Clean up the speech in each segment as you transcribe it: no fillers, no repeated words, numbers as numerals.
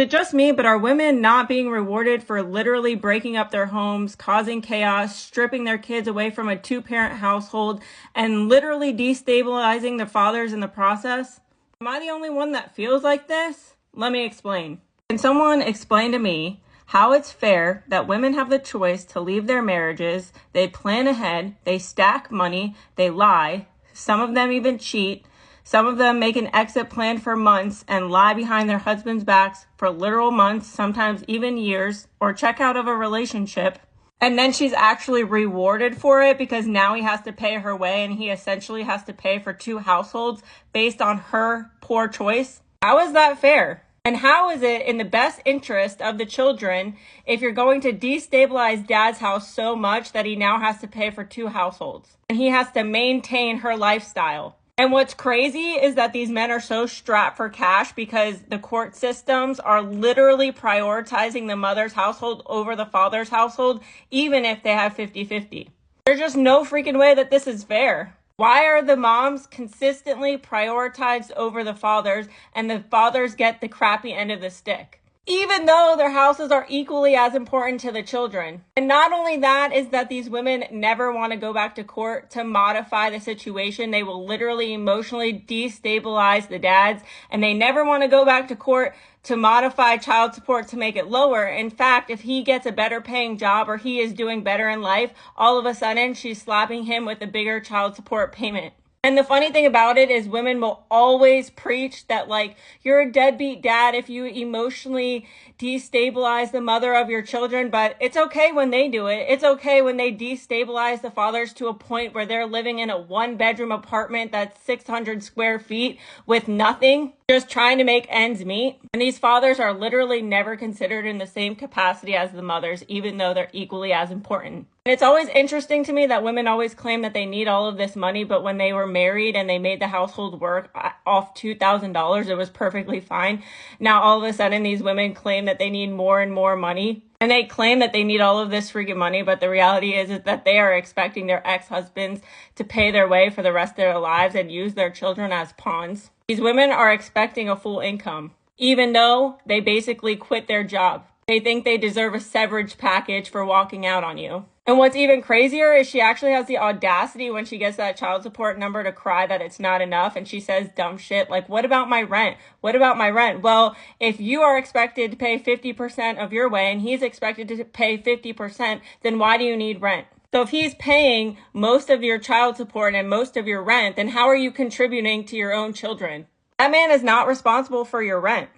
Is it just me, but are women not being rewarded for literally breaking up their homes, causing chaos, stripping their kids away from a two-parent household, and literally destabilizing the fathers in the process? Am I the only one that feels like this? Let me explain. Can someone explain to me how it's fair that women have the choice to leave their marriages, they plan ahead, they stack money, they lie, some of them even cheat, some of them make an exit plan for months and lie behind their husbands' backs for literal months, sometimes even years, or check out of a relationship. And then she's actually rewarded for it because now he has to pay her way and he essentially has to pay for two households based on her poor choice. How is that fair? And how is it in the best interest of the children if you're going to destabilize dad's house so much that he now has to pay for two households and he has to maintain her lifestyle? And what's crazy is that these men are so strapped for cash because the court systems are literally prioritizing the mother's household over the father's household, even if they have 50-50. There's just no freaking way that this is fair. Why are the moms consistently prioritized over the fathers and the fathers get the crappy end of the stick? Even though their houses are equally as important to the children. And not only that is that these women never want to go back to court to modify the situation. They will literally emotionally destabilize the dads, and they never want to go back to court to modify child support to make it lower. In fact, if he gets a better paying job or he is doing better in life, all of a sudden she's slapping him with a bigger child support payment. And the funny thing about it is women will always preach that, like, you're a deadbeat dad if you emotionally destabilize the mother of your children, but it's okay when they do it. It's okay when they destabilize the fathers to a point where they're living in a one-bedroom apartment that's 600 square feet with nothing, just trying to make ends meet. And these fathers are literally never considered in the same capacity as the mothers, even though they're equally as important. And it's always interesting to me that women always claim that they need all of this money, but when they were married and they made the household work off $2,000, it was perfectly fine. Now, all of a sudden, these women claim that they need more and more money. And they claim that they need all of this freaking money, but the reality is that they are expecting their ex-husbands to pay their way for the rest of their lives and use their children as pawns. These women are expecting a full income, even though they basically quit their job. They think they deserve a severance package for walking out on you. And what's even crazier is she actually has the audacity when she gets that child support number to cry that it's not enough. And she says dumb shit like, what about my rent? What about my rent? Well, if you are expected to pay 50% of your way and he's expected to pay 50%, then why do you need rent? So if he's paying most of your child support and most of your rent, then how are you contributing to your own children? That man is not responsible for your rent.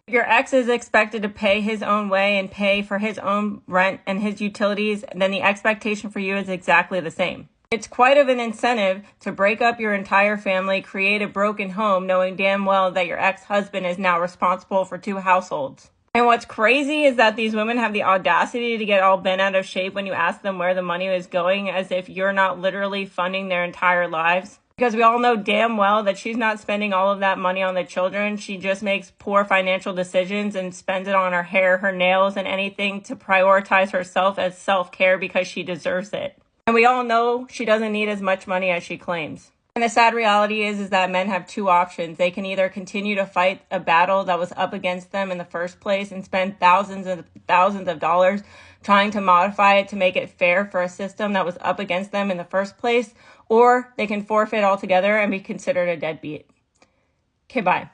If your ex is expected to pay his own way and pay for his own rent and his utilities, then the expectation for you is exactly the same. It's quite of an incentive to break up your entire family, create a broken home, knowing damn well that your ex-husband is now responsible for two households. And what's crazy is that these women have the audacity to get all bent out of shape when you ask them where the money is going, as if you're not literally funding their entire lives. Because we all know damn well that she's not spending all of that money on the children. She just makes poor financial decisions and spends it on her hair, her nails, and anything to prioritize herself as self-care because she deserves it. And we all know she doesn't need as much money as she claims. And the sad reality is that men have two options. They can either continue to fight a battle that was up against them in the first place and spend thousands and thousands of dollars trying to modify it to make it fair for a system that was up against them in the first place, or they can forfeit altogether and be considered a deadbeat. Okay, bye.